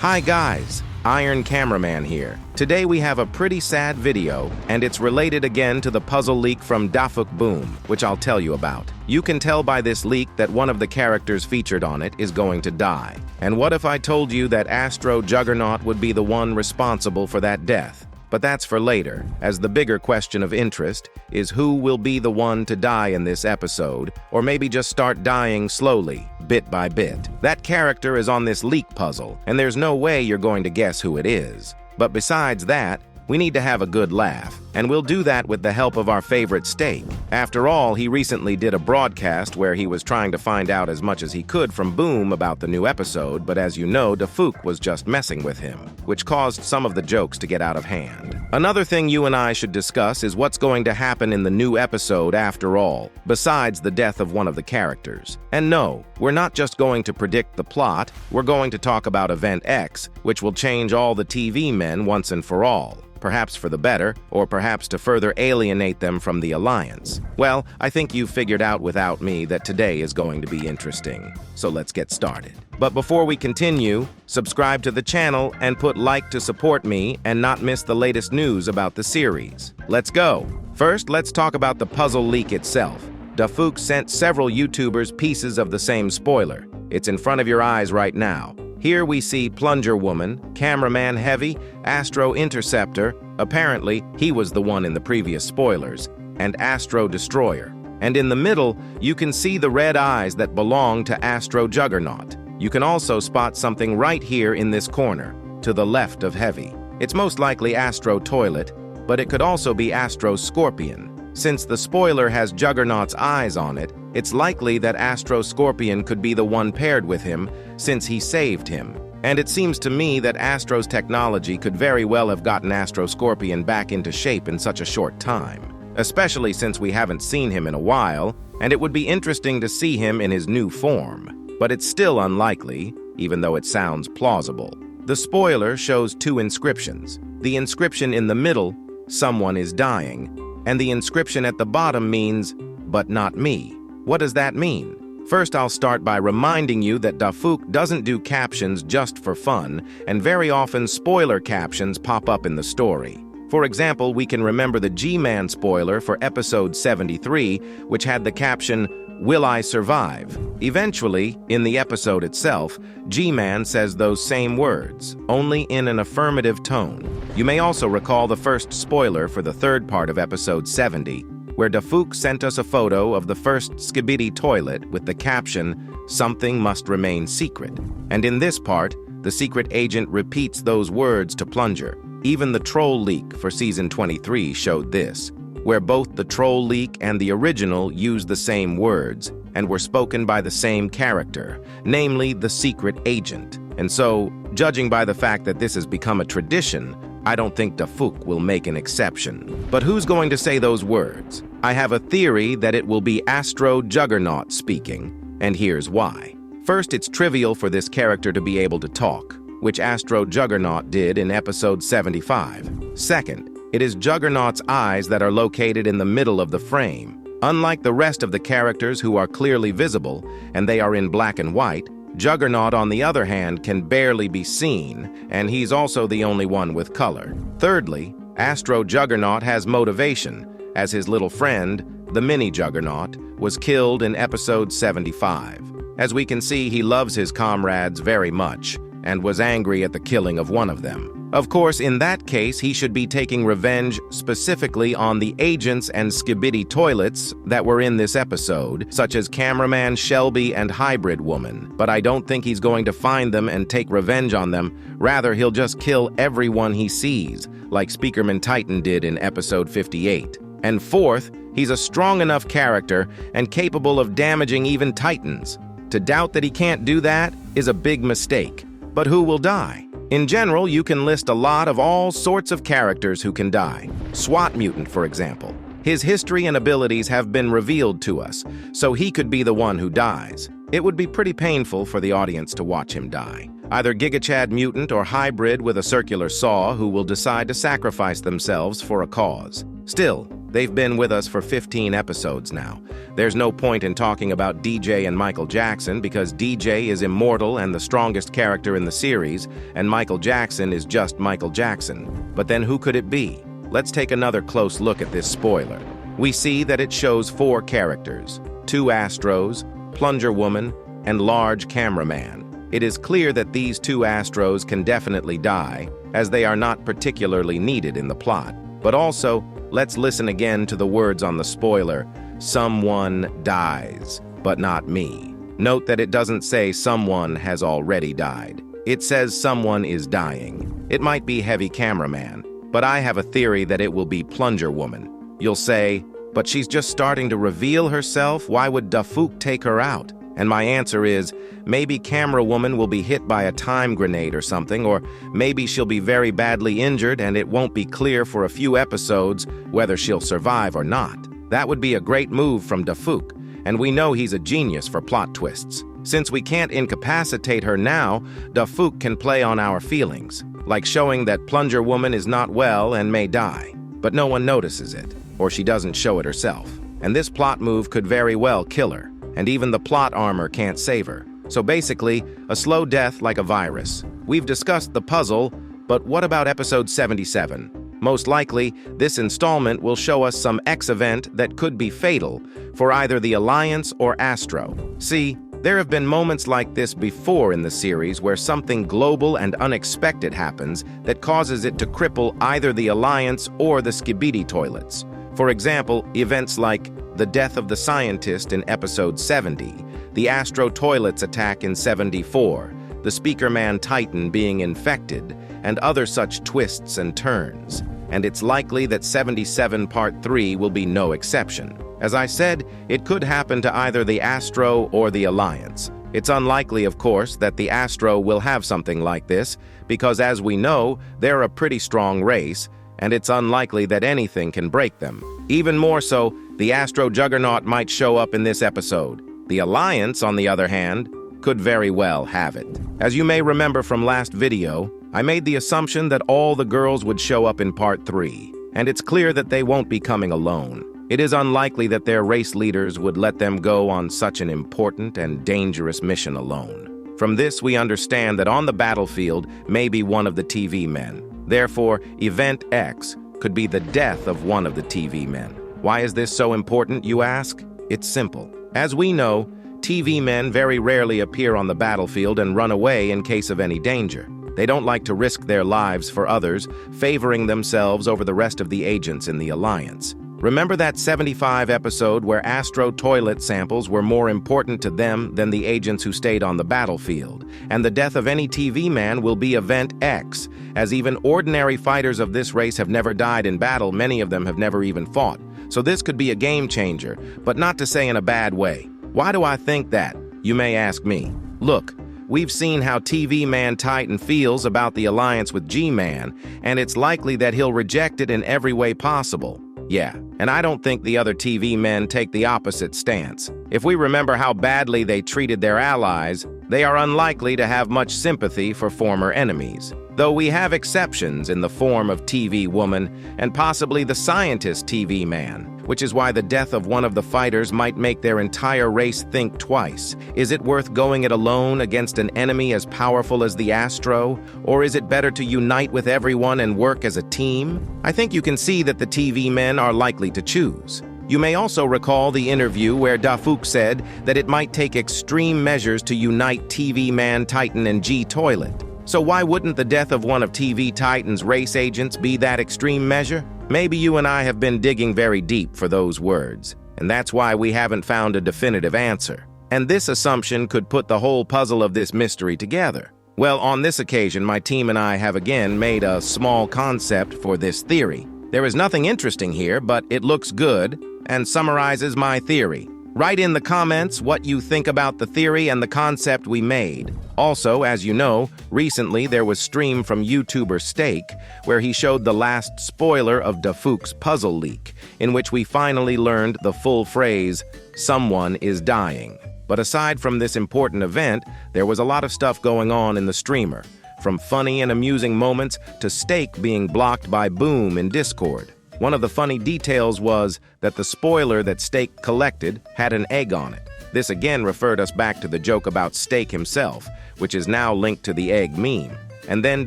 Hi guys, Iron Cameraman here. Today we have a pretty sad video, and it's related again to the puzzle leak from Dafuk Boom, which I'll tell you about. You can tell by this leak that one of the characters featured on it is going to die. And what if I told you that Astro Juggernaut would be the one responsible for that death? But that's for later, as the bigger question of interest is who will be the one to die in this episode, or maybe just start dying slowly, bit by bit. That character is on this leak puzzle, and there's no way you're going to guess who it is. But besides that, we need to have a good laugh, and we'll do that with the help of our favorite steak. After all, he recently did a broadcast where he was trying to find out as much as he could from Boom about the new episode, but as you know, Dafuk was just messing with him, which caused some of the jokes to get out of hand. Another thing you and I should discuss is what's going to happen in the new episode after all, besides the death of one of the characters. And no, we're not just going to predict the plot, we're going to talk about Event X, which will change all the TV men once and for all. Perhaps for the better, or perhaps to further alienate them from the Alliance. Well, I think you've figured out without me that today is going to be interesting. So let's get started. But before we continue, subscribe to the channel and put like to support me and not miss the latest news about the series. Let's go! First, let's talk about the puzzle leak itself. Dafuk sent several YouTubers pieces of the same spoiler. It's in front of your eyes right now. Here we see Plunger Woman, Cameraman Heavy, Astro Interceptor, apparently he was the one in the previous spoilers, and Astro Destroyer. And in the middle, you can see the red eyes that belong to Astro Juggernaut. You can also spot something right here in this corner, to the left of Heavy. It's most likely Astro Toilet, but it could also be Astro Scorpion. Since the spoiler has Juggernaut's eyes on it, it's likely that Astro Scorpion could be the one paired with him, since he saved him. And it seems to me that Astro's technology could very well have gotten Astro Scorpion back into shape in such a short time, especially since we haven't seen him in a while, and it would be interesting to see him in his new form. But it's still unlikely, even though it sounds plausible. The spoiler shows two inscriptions. The inscription in the middle, "Someone is dying," and the inscription at the bottom means, "But not me." What does that mean? First, I'll start by reminding you that Dafuk doesn't do captions just for fun, and very often spoiler captions pop up in the story. For example, we can remember the G-Man spoiler for episode 73, which had the caption, "Will I survive?" Eventually, in the episode itself, G-Man says those same words, only in an affirmative tone. You may also recall the first spoiler for the third part of episode 70, where Dafuk sent us a photo of the first Skibidi Toilet with the caption, "Something must remain secret." And in this part, the secret agent repeats those words to Plunger. Even the troll leak for season 23 showed this, where both the troll leak and the original use the same words and were spoken by the same character, namely the secret agent. And so, judging by the fact that this has become a tradition, I don't think Dafuk will make an exception. But who's going to say those words? I have a theory that it will be Astro Juggernaut speaking, and here's why. First, it's trivial for this character to be able to talk, which Astro Juggernaut did in episode 75. Second, it is Juggernaut's eyes that are located in the middle of the frame. Unlike the rest of the characters who are clearly visible, and they are in black and white, Juggernaut, on the other hand, can barely be seen, and he's also the only one with color. Thirdly, Astro Juggernaut has motivation, as his little friend, the Mini Juggernaut, was killed in episode 75. As we can see, he loves his comrades very much, and was angry at the killing of one of them. Of course, in that case, he should be taking revenge specifically on the agents and Skibidi Toilets that were in this episode, such as Cameraman, Shelby, and Hybrid Woman. But I don't think he's going to find them and take revenge on them. Rather, he'll just kill everyone he sees, like Speakerman Titan did in episode 58. And fourth, he's a strong enough character and capable of damaging even Titans. To doubt that he can't do that is a big mistake. But who will die? In general, you can list a lot of all sorts of characters who can die. SWAT Mutant, for example. His history and abilities have been revealed to us, so he could be the one who dies. It would be pretty painful for the audience to watch him die. Either GigaChad Mutant or Hybrid with a circular saw who will decide to sacrifice themselves for a cause. Still, They've been with us for 15 episodes now. There's no point in talking about DJ and Michael Jackson because DJ is immortal and the strongest character in the series, and Michael Jackson is just Michael Jackson. But then who could it be? Let's take another close look at this spoiler. We see that it shows 4 characters, 2 Astros, Plunger Woman, and Large Cameraman. It is clear that these 2 Astros can definitely die, as they are not particularly needed in the plot. But also, let's listen again to the words on the spoiler, "Someone dies, but not me." Note that it doesn't say someone has already died. It says someone is dying. It might be Heavy Cameraman, but I have a theory that it will be Plunger Woman. You'll say, but she's just starting to reveal herself, why would Dafuk take her out? And my answer is, maybe Camera Woman will be hit by a time grenade or something, or maybe she'll be very badly injured and it won't be clear for a few episodes whether she'll survive or not. That would be a great move from Dafuk, and we know he's a genius for plot twists. Since we can't incapacitate her now, Dafuk can play on our feelings, like showing that Plunger Woman is not well and may die, but no one notices it, or she doesn't show it herself. And this plot move could very well kill her, and even the plot armor can't save her. So basically, a slow death like a virus. We've discussed the puzzle, but what about episode 77? Most likely, this installment will show us some X event that could be fatal for either the Alliance or Astro. See, there have been moments like this before in the series where something global and unexpected happens that causes it to cripple either the Alliance or the Skibidi Toilets. For example, events like the death of the scientist in episode 70, the Astro Toilet's attack in 74, the Speakerman Titan being infected, and other such twists and turns. And it's likely that 77 Part 3 will be no exception. As I said, it could happen to either the Astro or the Alliance. It's unlikely, of course, that the Astro will have something like this, because as we know, they're a pretty strong race, and it's unlikely that anything can break them. Even more so, the Astro Juggernaut might show up in this episode. The Alliance, on the other hand, could very well have it. As you may remember from last video, I made the assumption that all the girls would show up in Part 3, and it's clear that they won't be coming alone. It is unlikely that their race leaders would let them go on such an important and dangerous mission alone. From this, we understand that on the battlefield may be one of the TV men. Therefore, Event X could be the death of one of the TV men. Why is this so important, you ask? It's simple. As we know, TV men very rarely appear on the battlefield and run away in case of any danger. They don't like to risk their lives for others, favoring themselves over the rest of the agents in the Alliance. Remember that 75 episode where Astro Toilet samples were more important to them than the agents who stayed on the battlefield, and the death of any TV man will be Event X, as even ordinary fighters of this race have never died in battle, many of them have never even fought. So this could be a game changer, but not to say in a bad way. Why do I think that? You may ask me. Look, we've seen how TV Man Titan feels about the alliance with G-Man, and it's likely that he'll reject it in every way possible. Yeah, and I don't think the other TV men take the opposite stance. If we remember how badly they treated their allies, they are unlikely to have much sympathy for former enemies. Though we have exceptions in the form of TV Woman and possibly the Scientist TV Man, which is why the death of one of the fighters might make their entire race think twice. Is it worth going it alone against an enemy as powerful as the Astro? Or is it better to unite with everyone and work as a team? I think you can see that the TV men are likely to choose. You may also recall the interview where Dafuk said that it might take extreme measures to unite TV Man Titan and G Toilet. So why wouldn't the death of one of TV Titan's race agents be that extreme measure? Maybe you and I have been digging very deep for those words, and that's why we haven't found a definitive answer. And this assumption could put the whole puzzle of this mystery together. Well, on this occasion, my team and I have again made a small concept for this theory. There is nothing interesting here, but it looks good and summarizes my theory. Write in the comments what you think about the theory and the concept we made. Also, as you know, recently there was stream from YouTuber Steak, where he showed the last spoiler of Dafuk's puzzle leak, in which we finally learned the full phrase, "Someone is dying." But aside from this important event, there was a lot of stuff going on in the streamer, from funny and amusing moments to Steak being blocked by Boom in Discord. One of the funny details was that the spoiler that Steak collected had an egg on it. This again referred us back to the joke about Steak himself, which is now linked to the egg meme. And then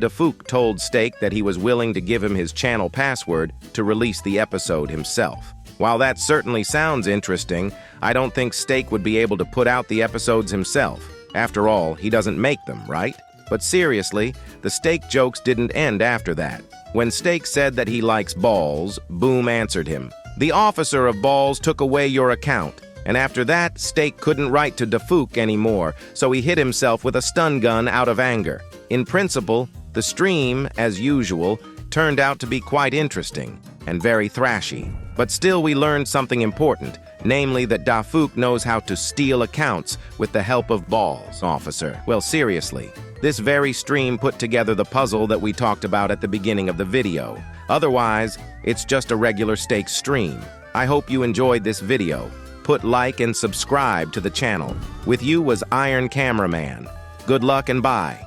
Dafook told Steak that he was willing to give him his channel password to release the episode himself. While that certainly sounds interesting, I don't think Steak would be able to put out the episodes himself. After all, he doesn't make them, right? But seriously, the Steak jokes didn't end after that. When Steak said that he likes balls, Boom answered him. The officer of balls took away your account. And after that, Steak couldn't write to Dafook anymore, so he hit himself with a stun gun out of anger. In principle, the stream, as usual, turned out to be quite interesting and very thrashy. But still we learned something important, namely that Dafook knows how to steal accounts with the help of balls, officer. Well, seriously, this very stream put together the puzzle that we talked about at the beginning of the video. Otherwise, it's just a regular Steak stream. I hope you enjoyed this video. Put like and subscribe to the channel. With you was Iron Cameraman. Good luck and bye.